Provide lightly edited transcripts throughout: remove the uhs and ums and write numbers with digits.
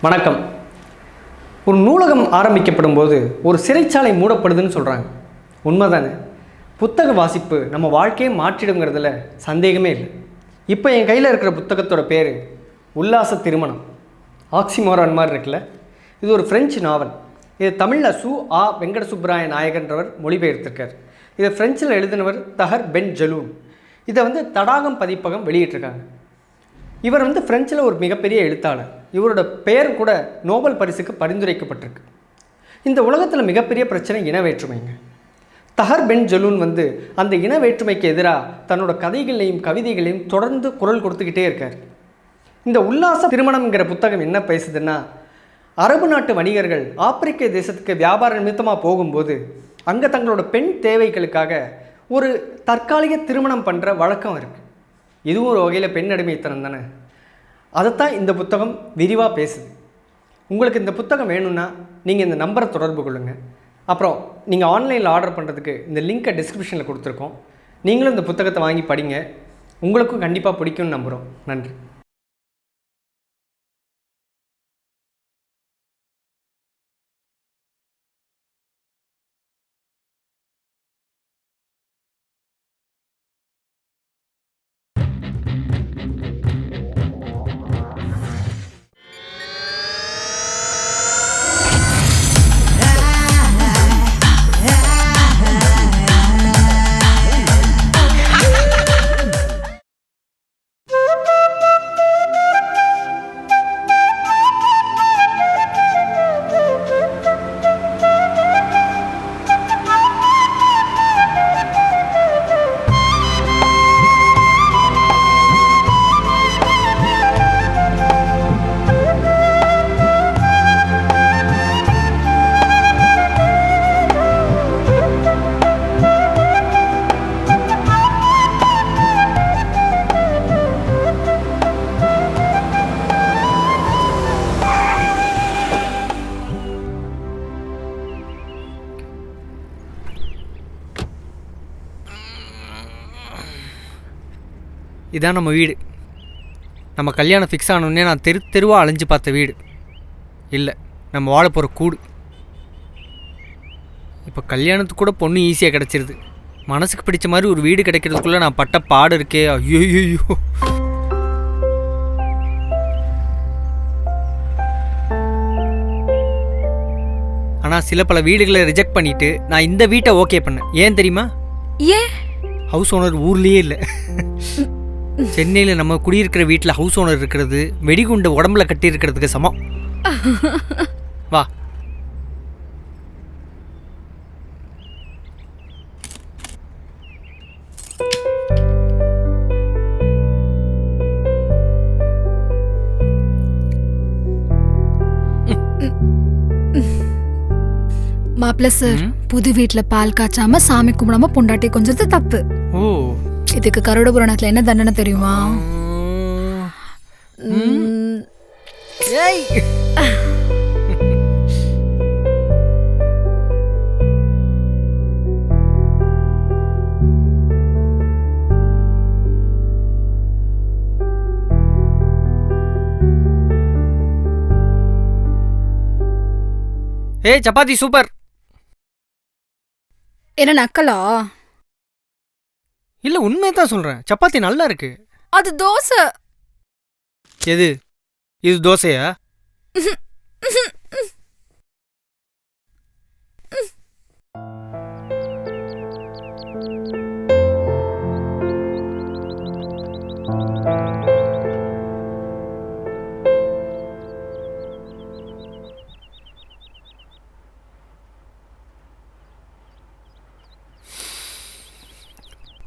வணக்கம். ஒரு நூலகம் ஆரம்பிக்கப்படும் போது ஒரு சிறைச்சாலை மூடப்படுதுன்னு சொல்கிறாங்க. உண்மைதானே? புத்தக வாசிப்பு நம்ம வாழ்க்கையை மாற்றிடுங்கிறதுல சந்தேகமே இல்லை. இப்போ என் கையில் இருக்கிற புத்தகத்தோட பேர் உல்லாச திருமணம். ஆக்சிமோரான் மாதிரி இருக்குல்ல. இது ஒரு ஃப்ரெஞ்சு நாவல். இது தமிழில் வெங்கட சுப்ராய நாயகன்றவர் மொழிபெயர்த்திருக்கார். இதை ஃப்ரெஞ்சில் எழுதினவர் தஹர் பென் ஜலூன். இதை தடாகம் பதிப்பகம் வெளியிட்டிருக்காங்க. இவர் ஃப்ரெஞ்சில் ஒரு மிகப்பெரிய எழுத்தாளர். இவரோட பெயர் கூட நோபல் பரிசுக்கு பரிந்துரைக்கப்பட்டிருக்கு. இந்த உலகத்தில் மிகப்பெரிய பிரச்சனை இன வேற்றுமைங்க. தஹர் பென் ஜலூன் அந்த இன வேற்றுமைக்கு எதிராக தன்னோட கதைகளையும் கவிதைகளையும் தொடர்ந்து குரல் கொடுத்துக்கிட்டே இருக்கார். இந்த உல்லாச திருமணம்ங்கிற புத்தகம் என்ன பேசுதுன்னா, அரபு நாட்டு வணிகர்கள் ஆப்பிரிக்க தேசத்துக்கு வியாபார நிமித்தமாக போகும்போது அங்கே தங்களோட பெண் தேவைகளுக்காக ஒரு தற்காலிக திருமணம் பண்ணுற வழக்கம் இருக்குது. இதுவும் ஒரு வகையில் பெண் அடிமைத்தனம் தானே. அதைத்தான் இந்த புத்தகம் விரிவாக பேசுது. உங்களுக்கு இந்த புத்தகம் வேணும்னா நீங்கள் இந்த நம்பரை தொடர்பு கொள்ளுங்கள். அப்புறம் நீங்கள் ஆன்லைனில் ஆர்டர் பண்ணுறதுக்கு இந்த லிங்க்கை டிஸ்கிரிப்ஷனில் கொடுத்துருக்கோம். நீங்களும் இந்த புத்தகத்தை வாங்கி படிங்க. உங்களுக்கும் கண்டிப்பாக பிடிக்கும்னு நம்புகிறோம். நன்றி. இதான் நம்ம வீடு. நம்ம கல்யாணம் ஃபிக்ஸ் ஆனோடனே நான் தெருவாக அலைஞ்சு பார்த்த வீடு இல்லை, நம்ம வாழ போகிற கூடு. இப்போ கல்யாணத்துக்கு கூட பொண்ணு ஈஸியாக கிடச்சிருது. மனசுக்கு பிடிச்ச மாதிரி ஒரு வீடு கிடைக்கிறதுக்குள்ளே நான் பட்ட பாடு இருக்கே, ஐயோ. ஆனால் சில பல வீடுகளை ரிஜெக்ட் பண்ணிவிட்டு நான் இந்த வீட்டை ஓகே பண்ணேன். ஏன் தெரியுமா? ஏன்? ஹவுஸ் ஓனர் ஊர்லேயே இல்லை. சென்னையில் நம்ம குடியிருக்கிற வீட்டில் ஹவுஸ் ஓனர் இருக்கிறது வெடிகுண்டை உடம்புல கட்டி இருக்கிறதுக்கு சமம். வா. மாப்பிள்ள சார், புது வீட்டுல பால் காய்ச்சாம சாமி கும்பிடாம பொண்டாட்டி கொஞ்சது தப்பு. ஓ, இதுக்கு கருட புராணத்துல என்ன தண்டனை தெரியுமா? ஏய், சப்பாத்தி சூப்பர். என்ன நக்கலா? இல்லை, உண்மையதான் சொல்கிறேன். சப்பாத்தி நல்லா இருக்கு. அது தோசை. எது? இது தோசையா?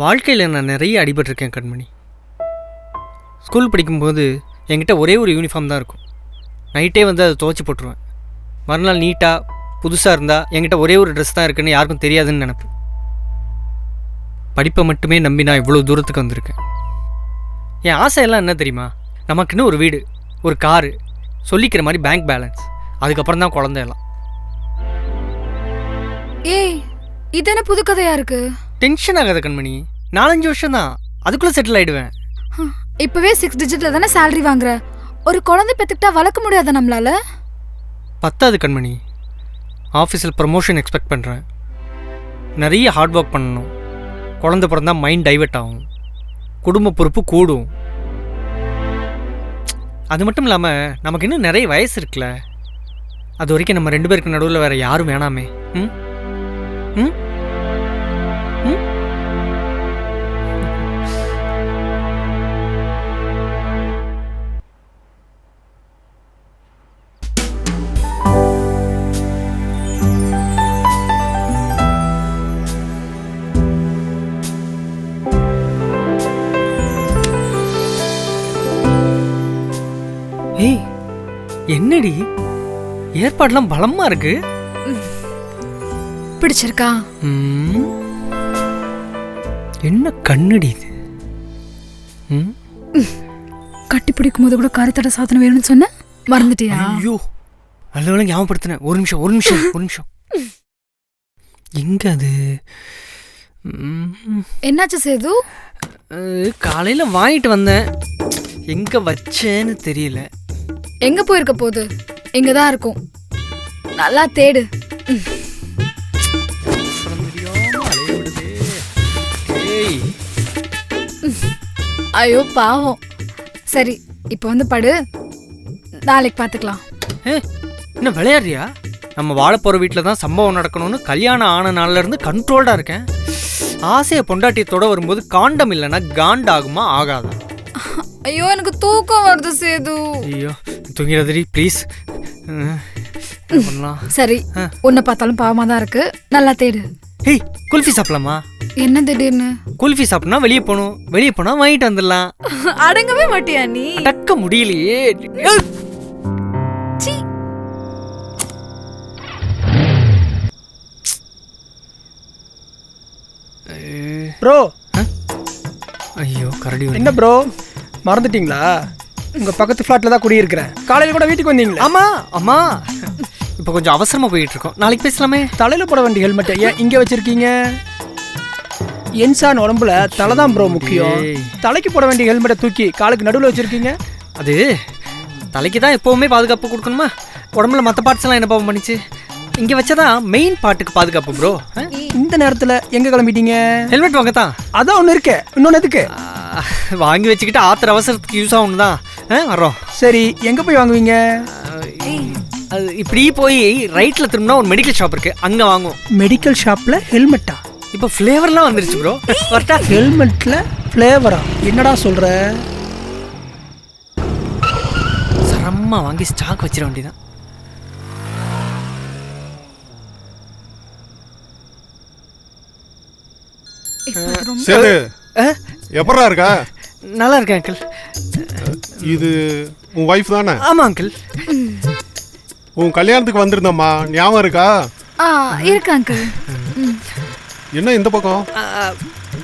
வாழ்க்கையில் நான் நிறைய அடிபட்டிருக்கேன் கண்மணி. ஸ்கூல் படிக்கும்போது என்கிட்ட ஒரே ஒரு யூனிஃபார்ம் தான் இருக்கும். நைட்டே அதை துவைச்சி போட்டுருவேன். மறுநாள் நீட்டாக புதுசாக இருந்தால் என்கிட்ட ஒரே ஒரு ட்ரெஸ் தான் இருக்குன்னு யாருக்கும் தெரியாதுன்னு நினைப்பேன். படிப்பை மட்டுமே நம்பி நான் இவ்வளோ தூரத்துக்கு வந்திருக்கேன். என் ஆசையெல்லாம் என்ன தெரியுமா? நமக்குன்னு ஒரு வீடு, ஒரு காரு, சொல்லிக்கிற மாதிரி பேங்க் பேலன்ஸ், அதுக்கப்புறம் தான் குழந்தையெல்லாம். ஏய், இது என்ன புது கதையா இருக்கு? டென்ஷன் ஆகாத கண்மணி. 4-5 வருஷம் தான், அதுக்குள்ளே செட்டில் ஆகிடுவேன். இப்பவே 6 டிஜிட்ல தானே சேலரி வாங்குற. ஒரு குழந்தை பெத்துக்கிட்டா வளர்க்க முடியாத நம்மளால? பத்தாது கண்மணி, ஆஃபீஸில் ப்ரமோஷன் எக்ஸ்பெக்ட் பண்ணுறேன், நிறைய ஹார்ட் ஒர்க் பண்ணணும், குழந்தை பிறந்தா மைண்ட் டைவெர்ட் ஆகும், குடும்ப பொறுப்பு கூடும். அது மட்டும் இல்லாமல் நமக்கு இன்னும் நிறைய வயசு இருக்குல்ல, அது வரைக்கும் நம்ம 2 பேருக்கு நடுவில் வேறு யாரும் வேணாமே. ம் ம் ம் ஏய், என்னடி ஏற்பாடுலாம் பலமா இருக்கு. பிடிச்சிருக்கா? என்ன கண்ணுடி இது? கட்டி பிடிக்கும் போது கூட கருத்தடை சாதனம் வேணும்னு சொன்ன, மறந்துட்டியா? ஐயோ, நல்ல ஞாபகப்படுத்தினேன். ஒரு நிமிஷம். எங்க அது? என்னாச்சு சேது? காலையில வாங்கிட்டு வந்தேன், எங்க வச்சேன்னு தெரியல. எங்க போயிருக்க போகுது? இங்கதான் இருக்கும், நல்லா தேடு. ஐயோ பாவம். சரி, இப்போ வந்து படு, நாளைக்கு பார்த்துக்கலாம். என்ன விளையாடுறியா? நம்ம வாழ போகிற வீட்டில் தான் சம்பவம் நடக்கணும்னு கல்யாணம் ஆன நாள்ல இருந்து கண்ட்ரோல்டாக இருக்கேன். ஆசையை பொண்டாட்டியத்தோட வரும்போது காண்டம் இல்லைன்னா காண்டாகுமா ஆகாதா? ஐயோ எனக்கு தூக்கம் வருது சேது. ஐயோ தூங்கிறதுரி ப்ளீஸ். பண்ணலாம். சரி, உன்னை பார்த்தாலும் பாவமாக தான் இருக்கு, நல்லா தேடு. ஹேய், குல்ஃபி சாப்பிடலாமா? என்ன திடீர்னு? குல்ஃபி சாப்பிட்னா வெளியே போகணும், வெளியே போனால் வாங்கிட்டு வந்துடலாம். அடங்கவே மாட்டியா நீ? அடக்க முடியலையே. ப்ரோ, ஐயோ கரடி. என்ன ப்ரோ மறந்துட்டீங்களா? உங்க பக்கத்து ஃப்ளாட்ல தான் குடியிருக்கிறேன். காலையில கூட வீட்டுக்கு வந்தீங்களா? ஆமா. இப்போ கொஞ்சம் அவசரமா போயிட்டு இருக்கோம், நாளைக்கு பேசலாமே. தலையில போட வேண்டிய ஹெல்மெட் ஏன் இங்க வச்சிருக்கீங்க? என்சான் உடம்புல தலை தான் ப்ரோ முக்கியம். தலைக்கு போட வேண்டிய ஹெல்மெட்டை தூக்கி காலுக்கு நடுவில் வச்சிருக்கீங்க. அது தலைக்கு தான் எப்பவுமே பாதுகாப்பு கொடுக்கணுமா? உடம்புல மற்ற பார்ட்ஸ் எல்லாம் என்ன பாவம் பண்ணிச்சு? இங்கே வச்சதான் மெயின் பார்ட்டுக்கு பாதுகாப்பு ப்ரோ. இந்த நேரத்தில் எங்கே கிளம்பிட்டீங்க? ஹெல்மெட் வாங்க தான். அதான் ஒன்று இருக்கு, இன்னொன்று எதுக்கு? வாங்கி வச்சுக்கிட்டு ஆத்திர அவசரத்துக்கு யூஸ் ஆகணும் தான் வரோம். சரி, எங்கே போய் வாங்குவீங்க? அது இப்படி போய் ரைட்டில் திரும்பினா ஒரு மெடிக்கல் ஷாப் இருக்கு, அங்கே வாங்குவோம். மெடிக்கல் ஷாப்பில் ஹெல்மெட்டா? இப்போ ஃப்ளேவர்லாம் வந்துருச்சு ப்ரோ. கரெக்டா? ஹெல்மெட்டில் ஃப்ளேவரா? என்னடா சொல்கிற? சரம்மா வாங்கி ஸ்டாக் வச்சிட வேண்டியதான். சரி, எப்படா இருக்கா? நல்லா இருக்கேன் அங்கிள். இது உன் வைஃப் தானே? ஆமாம் அங்கிள். உன் கல்யாணத்துக்கு வந்திருந்தம்மா, ஞாபகம் இருக்கா? இருக்கு அங்கிள். என்ன இந்த பக்கம்?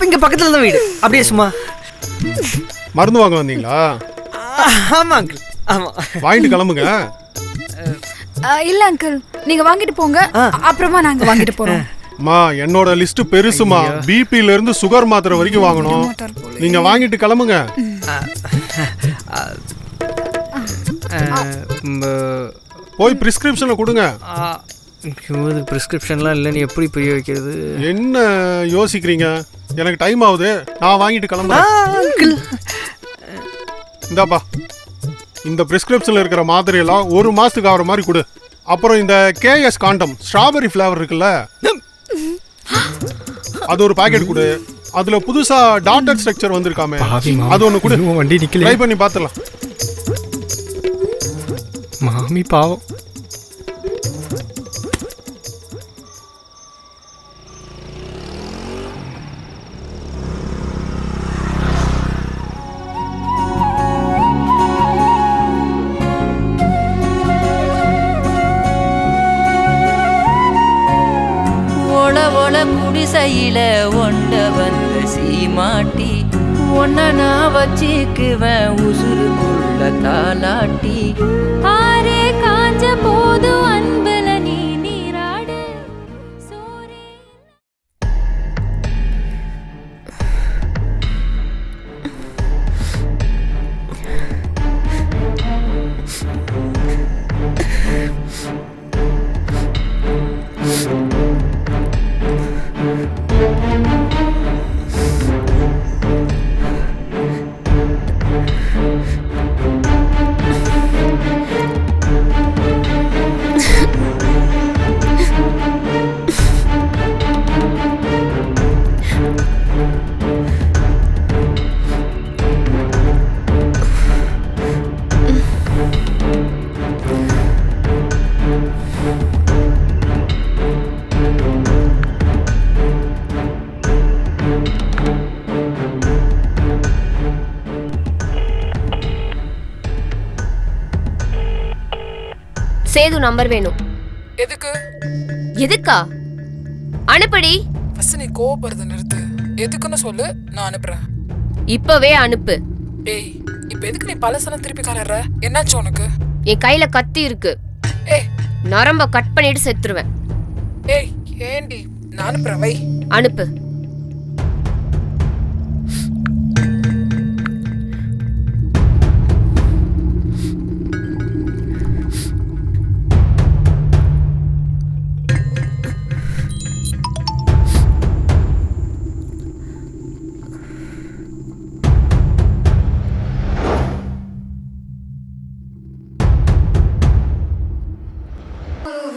இங்கே பக்கத்தில் தான் வீடு, அப்படியே சும்மா. மருந்து வாங்க வந்தீங்களா? ஆமாம் அங்கிள், ஆமாம். வாங்கிட்டு கிளம்புங்க. இல்ல அங்கிள், நீங்க வாங்கிட்டு போங்க, அப்புறமா நாங்க வாங்கிட்டு போறோம். மா, என்னோட லிஸ்ட் பெருசுமா. பிபில இருந்து சுகர் மாத்திரை வரைக்கும் வாங்கணும். நீங்க வாங்கிட்டு கிளம்புங்க. போய் பிரிஸ்கிரிப்ஷனை கொடுங்க. பிரிஸ்கிரிப்ஷன்லாம் இல்லைன்னு எப்படி புரிய வைக்கிறது? என்ன யோசிக்கிறீங்க? எனக்கு டைம் ஆகுது, நான் வாங்கிட்டு கிளம்புறேன். இந்தாப்பா, இந்த பிரிஸ்கிரிப்ஷன்ல இருக்கிற மாத்திரையெல்லாம் 1 மாசத்துக்கு ஆகிற மாதிரி கொடு. அப்புறம் இந்த கேஎஸ் காண்டம் ஸ்ட்ராபெரி ஃப்ளேவர் இருக்குல்ல, அது ஒரு பாக்கெட் கொடு. அதுல புதுசா டாட்டர் ஸ்ட்ரக்சர் வந்திருக்காமே, அது ஒண்ணு கொடு. வண்டி நிக்கல, ட்ரை பண்ணி பார்த்துடலாம். மாமி பாவம். குடிசையில ஒண்ட வந்த சீமாட்டி, ஒன்ன நான் வச்சுக்குவேன் உசுருக்குள்ள தாலாட்டி. ஆரே காஞ்ச போது அன்புல நீ நீராடு. சேது நம்பர் வேணும். எதுக்கு? எதுக்கா? அனுப்புடி. ஃபர்ஸ்ட் நீ கோவப்படுறத நிறுத்து. எதுக்குன்னு சொல்லு, நான் அனுப்புறேன். இப்பவே அனுப்பு. ஏய், இப்போ எதுக்கு நீ பழசெல்லாம் திருப்பி காலற? என்னாச்சு உனக்கு? என் கையில கத்தி இருக்கு. ஏய், நரம்ப கட் பண்ணிட்டு செத்துருவேன். ஏய், ஏண்டி? நான் அனுப்புறேன், வை. அனுப்பு.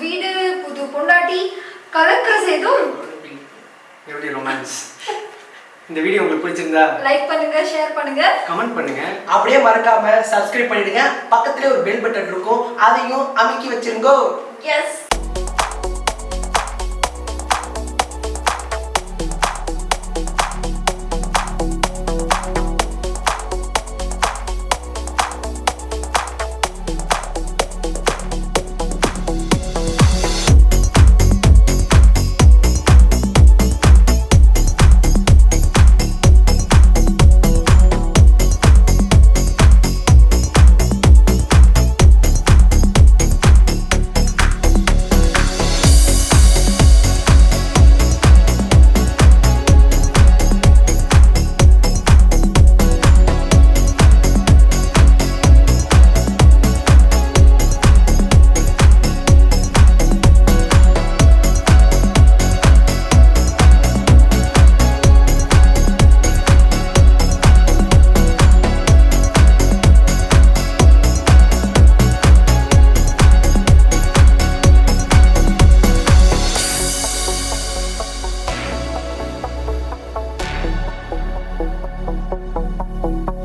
வீடு, புது பொண்டாட்டி, கலக்கிற சேதும். எப்படி ரொமான்ஸ்? இந்த வீடியோ உங்களுக்கு பிடிச்சிருந்தா லைக் பண்ணுங்க, ஷேர் பண்ணுங்க, கமெண்ட் பண்ணுங்க. அப்படியே மறக்காம சப்ஸ்கிரைப் பண்ணிடுங்க. பக்கத்துலேயே ஒரு பெல் பட்டன் இருக்கும், அதையும் அமுக்கி வச்சிருங்கோ. எஸ்.